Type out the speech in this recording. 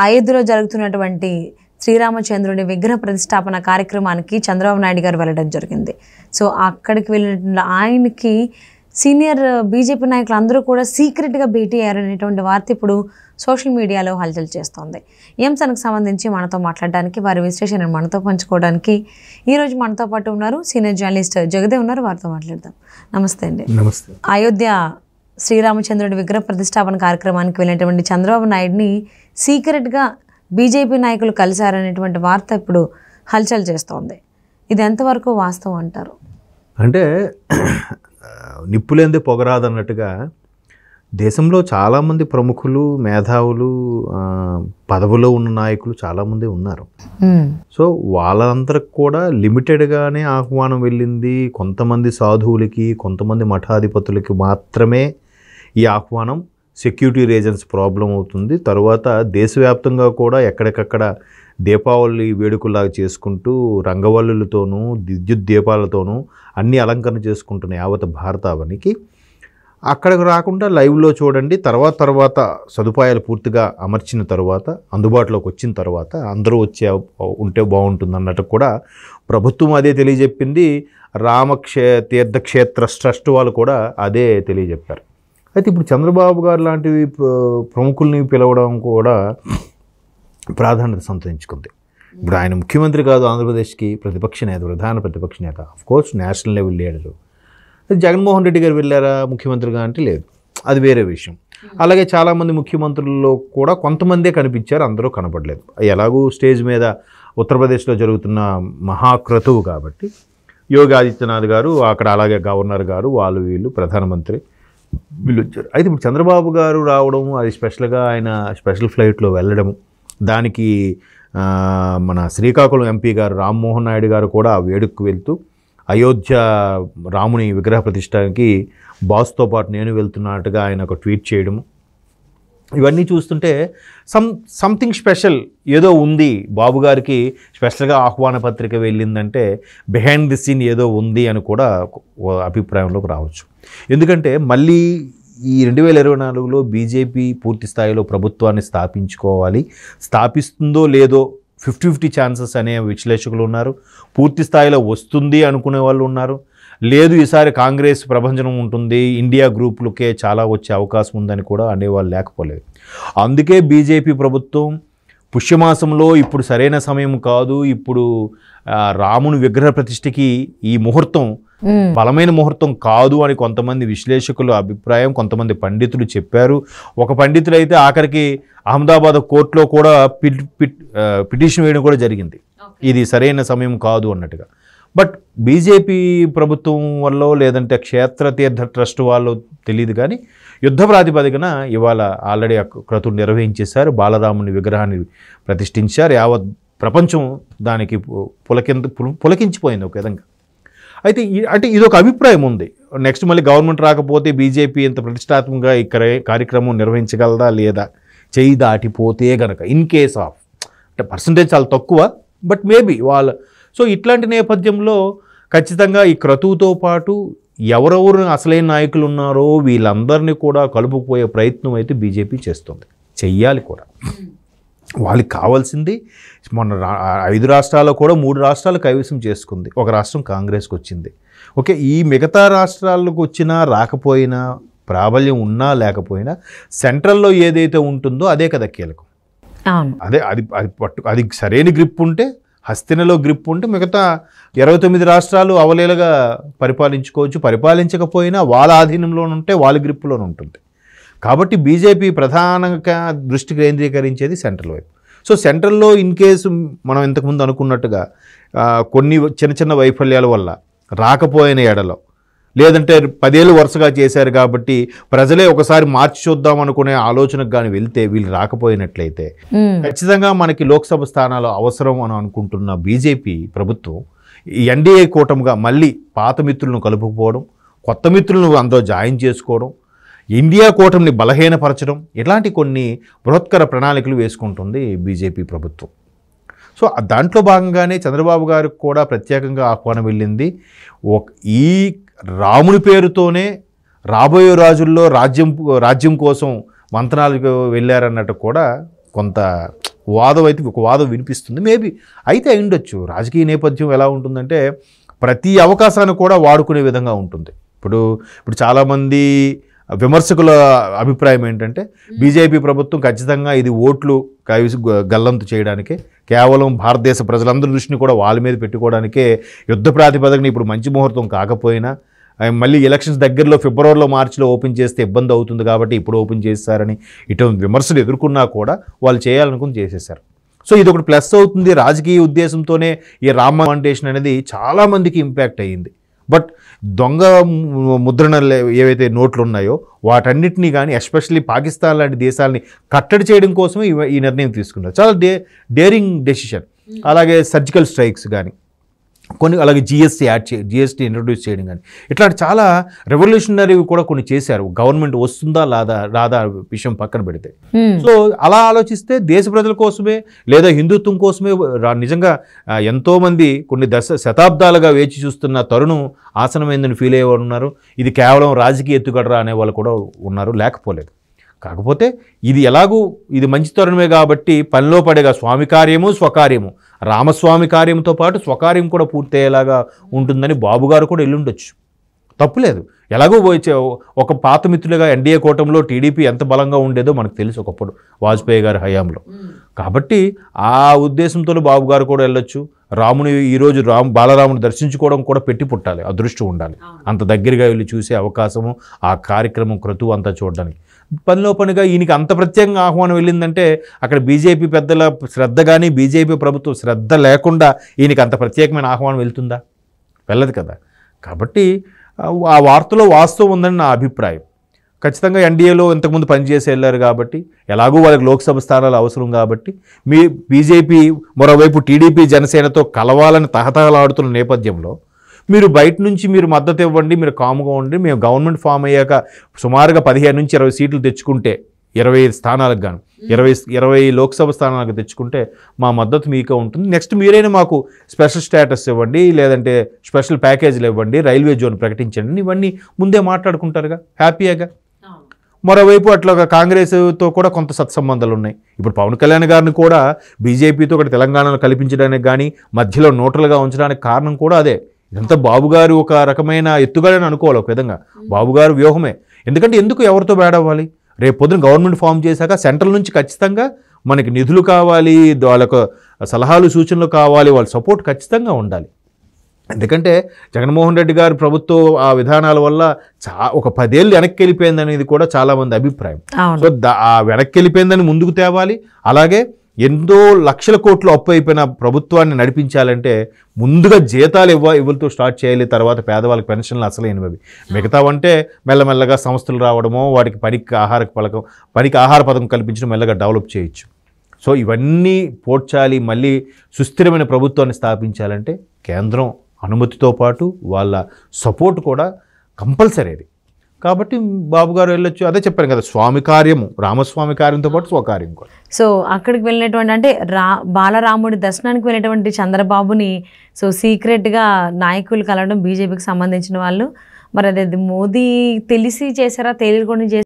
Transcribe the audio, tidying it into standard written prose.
అయోధ్యలో జరుగుతున్నటువంటి శ్రీరామచంద్రుని విగ్రహ ప్రతిష్టాపన కార్యక్రమానికి చంద్రబాబు నాయుడు గారు వెళ్ళడం జరిగింది. సో అక్కడికి వెళ్ళిన ఆయనకి సీనియర్ బీజేపీ నాయకులు అందరూ కూడా సీక్రెట్గా భేటీ అయ్యారనేటువంటి వార్త ఇప్పుడు సోషల్ మీడియాలో హల్చల్ చేస్తోంది. ఈ అంశానికి సంబంధించి మనతో మాట్లాడడానికి, వారి విశ్లేషణను మనతో పంచుకోవడానికి ఈరోజు మనతో పాటు ఉన్నారు సీనియర్ జర్నలిస్ట్ జగదేవ్ ఉన్నారు. వారితో మాట్లాడదాం. నమస్తే అండి. నమస్తే. అయోధ్య శ్రీరామచంద్రుడి విగ్రహ ప్రతిష్టాపన కార్యక్రమానికి వెళ్ళినటువంటి చంద్రబాబు నాయుడిని సీక్రెట్గా బీజేపీ నాయకులు కలిశారనేటువంటి వార్త ఇప్పుడు హల్చల్ చేస్తోంది. ఇది ఎంతవరకు వాస్తవం అంటారు? అంటే నిప్పులేందే పొగరాదన్నట్టుగా దేశంలో చాలామంది ప్రముఖులు, మేధావులు, పదవిలో ఉన్న నాయకులు చాలామంది ఉన్నారు. సో వాళ్ళందరికి కూడా లిమిటెడ్గానే ఆహ్వానం వెళ్ళింది. కొంతమంది సాధువులకి, కొంతమంది మఠాధిపతులకి మాత్రమే ఈ ఆహ్వానం. సెక్యూరిటీ రీజన్స్ ప్రాబ్లం అవుతుంది. తర్వాత దేశవ్యాప్తంగా కూడా ఎక్కడికక్కడ దీపావళి వేడుకలాగా చేసుకుంటూ రంగవల్లులతోనూ విద్యుత్ దీపాలతోనూ అన్ని అలంకరణ చేసుకుంటున్న యావత్ భారతావనికి అక్కడికి రాకుండా లైవ్లో చూడండి. తర్వాత సదుపాయాలు పూర్తిగా అమర్చిన తర్వాత, అందుబాటులోకి వచ్చిన తర్వాత అందరూ ఉంటే బాగుంటుంది అన్నట్టు కూడా ప్రభుత్వం అదే తెలియజెప్పింది. తీర్థక్షేత్ర ట్రస్ట్ వాళ్ళు కూడా అదే తెలియజెప్పారు. అయితే ఇప్పుడు చంద్రబాబు గారు లాంటివి ప్రముఖుల్ని పిలవడం కూడా ప్రాధాన్యత సంతరించుకుంది. ఇప్పుడు ఆయన ముఖ్యమంత్రి కాదు, ఆంధ్రప్రదేశ్కి ప్రతిపక్ష నేత, ప్రధాన ప్రతిపక్ష నేత, of course national level leader. Jaganmohan Reddy గారు వెళ్ళారా ముఖ్యమంత్రిగా అంటే లేదు, అది వేరే విషయం. అలాగే చాలామంది ముఖ్యమంత్రుల్లో కూడా కొంతమందే కనిపించారు, అందరూ కనపడలేదు. ఎలాగూ స్టేజ్ మీద ఉత్తరప్రదేశ్లో జరుగుతున్న మహాక్రతువు కాబట్టి యోగి ఆదిత్యనాథ్ గారు అక్కడ, అలాగే గవర్నర్ గారు, వాళ్ళు వీళ్ళు ప్రధానమంత్రి వీళ్ళు వచ్చారు. అయితే ఇప్పుడు చంద్రబాబు గారు రావడము, అది స్పెషల్గా ఆయన స్పెషల్ ఫ్లైట్లో వెళ్ళడము, దానికి మన శ్రీకాకుళం ఎంపీ గారు రామ్మోహన్ నాయుడు గారు కూడా ఆ వేడుకకు వెళ్తూ అయోధ్య రాముని విగ్రహ ప్రతిష్ఠకి బాస్తో పాటు నేను వెళ్తున్నట్టుగా ఆయన ఒక ట్వీట్ చేయడము, ఇవన్నీ చూస్తుంటే సంథింగ్ స్పెషల్ ఏదో ఉంది. బాబు గారికి స్పెషల్గా ఆహ్వాన పత్రిక వెళ్ళిందంటే బిహైండ్ ది సీన్ ఏదో ఉంది అని కూడా అభిప్రాయంలోకి రావచ్చు. ఎందుకంటే మళ్ళీ ఈ 2024లో బీజేపీ పూర్తి స్థాయిలో ప్రభుత్వాన్ని స్థాపించుకోవాలి. స్థాపిస్తుందో లేదో 50-50 ఛాన్సెస్ అనే విశ్లేషకులు ఉన్నారు. పూర్తి స్థాయిలో వస్తుంది అనుకునే వాళ్ళు ఉన్నారు. లేదు ఈసారి కాంగ్రెస్ ప్రభంజనం ఉంటుంది, ఇండియా గ్రూపులకే చాలా వచ్చే అవకాశం ఉందని కూడా అనేవాళ్ళు లేకపోలేదు. అందుకే బీజేపీ ప్రభుత్వం పుష్యమాసంలో ఇప్పుడు సరైన సమయం కాదు, ఇప్పుడు రాముని విగ్రహ ప్రతిష్ఠకి ఈ ముహూర్తం బలమైన ముహూర్తం కాదు అని కొంతమంది విశ్లేషకుల అభిప్రాయం, కొంతమంది పండితులు చెప్పారు. ఒక పండితులు అయితే ఆఖరికి అహ్మదాబాద్ కోర్టులో కూడా పిటిషన్ వేయడం కూడా జరిగింది, ఇది సరైన సమయం కాదు అన్నట్టుగా. బట్ బీజేపీ ప్రభుత్వం వల్ల లేదంటే క్షేత్ర తీర్థ ట్రస్ట్ వాళ్ళు తెలియదు కానీ యుద్ధ ప్రాతిపదికన ఇవాళ ఆల్రెడీ క్రతువు నిర్వహించేశారు. బాలరాముని విగ్రహాన్ని ప్రతిష్ఠించారు. యావత్ ప్రపంచం దానికి పులకించిపోయింది ఒక విధంగా. అయితే అంటే ఇదొక అభిప్రాయం ఉంది. నెక్స్ట్ మళ్ళీ గవర్నమెంట్ రాకపోతే బీజేపీ ఇంత ప్రతిష్టాత్మకంగా ఈ కార్యక్రమం నిర్వహించగలదా లేదా, చేయి దాటిపోతే గనక, ఇన్ కేస్ ఆఫ్, అంటే పర్సంటేజ్ చాలా తక్కువ, బట్ మేబీ వాళ్ళ. సో ఇట్లాంటి నేపథ్యంలో ఖచ్చితంగా ఈ క్రతువుతో పాటు ఎవరెవరు అసలైన నాయకులు ఉన్నారో వీళ్ళందరినీ కూడా కలుపుకుపోయే ప్రయత్నం అయితే బీజేపీ చేస్తుంది, చెయ్యాలి కూడా. వాళ్ళకి కావాల్సింది మొన్న 5 రాష్ట్రాల్లో కూడా 3 రాష్ట్రాలు కైవసం చేసుకుంది, ఒక రాష్ట్రం కాంగ్రెస్కి వచ్చింది. ఓకే, ఈ మిగతా రాష్ట్రాలకు వచ్చినా రాకపోయినా, ప్రాబల్యం ఉన్నా లేకపోయినా సెంట్రల్లో ఏదైతే ఉంటుందో అదే కదా కీలకం. అదే అది సరైన గ్రిప్ ఉంటే, హస్తినలో గ్రిప్ ఉంటే మిగతా 29 రాష్ట్రాలు అవలేలుగా పరిపాలించుకోవచ్చు. పరిపాలించకపోయినా వాళ్ళ ఆధీనంలో ఉంటే వాళ్ళ గ్రిప్లోనే ఉంటుంది. కాబట్టి బీజేపీ ప్రధానంగా దృష్టి కేంద్రీకరించేది సెంట్రల్ వైపు. సో సెంట్రల్లో ఇన్ కేసు మనం ఇంతకుముందు అనుకున్నట్టుగా కొన్ని చిన్న వైఫల్యాల వల్ల రాకపోయిన ఎడలో, లేదంటే 10 ఏళ్ళు వరుసగా చేశారు కాబట్టి ప్రజలే ఒకసారి మార్చి చూద్దాం అనుకునే ఆలోచనకు కానీ వెళ్తే, వీళ్ళు రాకపోయినట్లయితే ఖచ్చితంగా మనకి లోక్సభ స్థానాలు అవసరం అని అనుకుంటున్న బీజేపీ ప్రభుత్వం ఈ ఎన్డీఏ కూటమిగా మళ్ళీ పాత మిత్రులను కలుపుకుపోవడం, కొత్త మిత్రులను అందులో జాయిన్ చేసుకోవడం, ఇండియా కూటమిని బలహీనపరచడం, ఇలాంటి కొన్ని బృహత్కర ప్రణాళికలు వేసుకుంటుంది బీజేపీ ప్రభుత్వం. సో దాంట్లో భాగంగానే చంద్రబాబు గారికి కూడా ప్రత్యేకంగా ఆహ్వానం వెళ్ళింది. ఈ రాముని పేరుతోనే రాబోయే రాజుల్లో రాజ్యం కోసం మంత్రాలకు వెళ్ళారన్నట్టు కూడా కొంత వాదం అయితే ఒక వాదం వినిపిస్తుంది. మేబీ అయితే అయ్యుండొచ్చు. రాజకీయ నేపథ్యం ఎలా ఉంటుందంటే ప్రతి అవకాశాన్ని కూడా వాడుకునే విధంగా ఉంటుంది. ఇప్పుడు చాలామంది విమర్శకుల అభిప్రాయం ఏంటంటే బీజేపీ ప్రభుత్వం ఖచ్చితంగా ఇది ఓట్లు గల్లంతు చేయడానికే, కేవలం భారతదేశ ప్రజలందరి దృష్టిని కూడా వాళ్ళ మీద పెట్టుకోవడానికే యుద్ధ ప్రాతిపదికన ఇప్పుడు మంచి ముహూర్తం కాకపోయినా మళ్ళీ ఎలక్షన్స్ దగ్గరలో ఫిబ్రవరిలో మార్చిలో ఓపెన్ చేస్తే ఇబ్బంది అవుతుంది కాబట్టి ఇప్పుడు ఓపెన్ చేస్తారని ఇటువంటి విమర్శలు ఎదుర్కొన్నా కూడా వాళ్ళు చేయాలనుకుని చేసేసారు. సో ఇది ఒకటి ప్లస్ అవుతుంది. రాజకీయ ఉద్దేశంతోనే ఈ రామ మానిటేషన్ అనేది చాలామందికి ఇంపాక్ట్ అయ్యింది. బట్ దొంగ ముద్రణలు ఏవైతే నోట్లు ఉన్నాయో వాటన్నిటినీ కానీ ఎస్పెషల్లీ పాకిస్తాన్ లాంటి దేశాలని కట్టడి చేయడం కోసమే ఈ నిర్ణయం తీసుకున్నారు. చాలా డేరింగ్ డెసిషన్. అలాగే సర్జికల్ స్ట్రైక్స్ కానీ కొన్ని, అలాగే జిఎస్టీ ఇంట్రొడ్యూస్ చేయడం కానీ ఇట్లాంటి చాలా రెవల్యూషనరీ కూడా కొన్ని చేశారు. గవర్నమెంట్ వస్తుందా రాదా విషయం పక్కన పెడితే. సో అలా ఆలోచిస్తే దేశ ప్రజల కోసమే లేదా హిందుత్వం కోసమే నిజంగా ఎంతోమంది కొన్ని శతాబ్దాలుగా వేచి చూస్తున్న తరుణం ఆసనమైందని ఫీల్ అయ్యేవారు ఉన్నారు. ఇది కేవలం రాజకీయ ఎత్తుగడరా అనే వాళ్ళు కూడా ఉన్నారు, లేకపోలేదు. కాకపోతే ఇది ఎలాగూ ఇది మంచి తరుణమే కాబట్టి పనిలో పడేగా స్వామి కార్యము స్వకార్యము, రామస్వామి కార్యంతో పాటు స్వకార్యం కూడా పూర్తయ్యేలాగా ఉంటుందని బాబు గారు కూడా వెళ్ళుండొచ్చు, తప్పులేదు. ఎలాగో ఒక పాత మిత్రులుగా ఎన్డీఏ కూటమిలో టీడీపీ ఎంత బలంగా ఉండేదో మనకు తెలుసు ఒకప్పుడు వాజ్పేయి గారి హయాంలో. కాబట్టి ఆ ఉద్దేశంతో బాబు గారు కూడా వెళ్ళొచ్చు. రాముని ఈరోజు బాలరాముని దర్శించుకోవడం కూడా పెట్టి పుట్టాలి, అదృష్టం ఉండాలి. అంత దగ్గరగా వెళ్ళి చూసే అవకాశము, ఆ కార్యక్రమం క్రతువు అంతా చూడడానికి. పనిలో పనిగా ఈయనకి అంత ప్రత్యేకంగా ఆహ్వానం వెళ్ళిందంటే అక్కడ బీజేపీ పెద్దల శ్రద్ధ కానీ బీజేపీ ప్రభుత్వం శ్రద్ధ లేకుండా ఈయనకి అంత ప్రత్యేకమైన ఆహ్వానం వెళ్తుందా? వెళ్ళదు కదా. కాబట్టి ఆ వార్తలో వాస్తవం ఉందని నా అభిప్రాయం. ఖచ్చితంగా ఎన్డీఏలో ఇంతకుముందు పనిచేసి వెళ్ళారు కాబట్టి ఎలాగూ వాళ్ళకి లోక్సభ స్థానాలు అవసరం కాబట్టి మీ బీజేపీ మరోవైపు టీడీపీ జనసేనతో కలవాలని తహతహలాడుతున్న నేపథ్యంలో మీరు బయట నుంచి మీరు మద్దతు ఇవ్వండి, మీరు కాముగా ఉండి, మేము గవర్నమెంట్ ఫామ్ అయ్యాక సుమారుగా 15 నుంచి 20 సీట్లు తెచ్చుకుంటే 20 స్థానాలకు గాను 20 లోక్సభ స్థానాలకు తెచ్చుకుంటే మా మద్దతు మీకే ఉంటుంది. నెక్స్ట్ మీరైనా మాకు స్పెషల్ స్టేటస్ ఇవ్వండి, లేదంటే స్పెషల్ ప్యాకేజీలు ఇవ్వండి, రైల్వే జోన్ ప్రకటించండి, ఇవన్నీ ముందే మాట్లాడుకుంటారుగా హ్యాపీగా. మరోవైపు అట్లాగా కాంగ్రెస్తో కూడా కొంత సత్సంబంధాలు ఉన్నాయి. ఇప్పుడు పవన్ కళ్యాణ్ గారిని కూడా బీజేపీతో ఒకటి తెలంగాణలో కల్పించడానికి కానీ మధ్యలో న్యూట్రల్గా ఉంచడానికి కారణం కూడా అదే. ఇదంతా బాబుగారు ఒక రకమైన ఎత్తుగడని అనుకోవాలి ఒక విధంగా, బాబుగారు వ్యూహమే. ఎందుకంటే ఎందుకు ఎవరితో బేడవ్వాలి? రేపు పొద్దున గవర్నమెంట్ ఫామ్ చేశాక సెంట్రల్ నుంచి ఖచ్చితంగా మనకి నిధులు కావాలి, వాళ్ళకు సలహాలు సూచనలు కావాలి, వాళ్ళ సపోర్ట్ ఖచ్చితంగా ఉండాలి. ఎందుకంటే జగన్మోహన్ రెడ్డి గారి ప్రభుత్వ ఆ విధానాల వల్ల ఒక 10 ఏళ్ళు వెనక్కి వెళ్ళిపోయింది అనేది కూడా చాలామంది అభిప్రాయం. సో ఆ వెనక్కి వెళ్ళిపోయిందని ముందుకు తేవాలి. అలాగే ఎంతో లక్షల కోట్లు అప్పు అయిపోయిన ప్రభుత్వాన్ని నడిపించాలంటే ముందుగా జీతాలు ఇవ్వలతో స్టార్ట్ చేయాలి, తర్వాత పేదవాళ్ళకి పెన్షన్లు అసలైనవి. మిగతావంటే మెల్లమెల్లగా సంస్థలు రావడమో వాటికి పనికి ఆహార పథకం కల్పించడం మెల్లగా డెవలప్ చేయొచ్చు. సో ఇవన్నీ పోడ్చాలి, మళ్ళీ సుస్థిరమైన ప్రభుత్వాన్ని స్థాపించాలంటే కేంద్రం అనుమతితో పాటు వాళ్ళ సపోర్ట్ కూడా కంపల్సరీ అది. కాబట్టి బాబు గారు వెళ్ళొచ్చు. అదే చెప్పాను కదా, స్వామి కార్యము రామస్వామి కార్యంతో పాటు స్వకార్యం కూడా. సో అక్కడికి వెళ్ళినటువంటి అంటే బాలరాముడి దర్శనానికి వెళ్ళినటువంటి చంద్రబాబుని సో సీక్రెట్గా నాయకులు కలవడం బీజేపీకి సంబంధించిన వాళ్ళు. మరి అది మోదీ తెలిసి చేశారా తెలియకుండా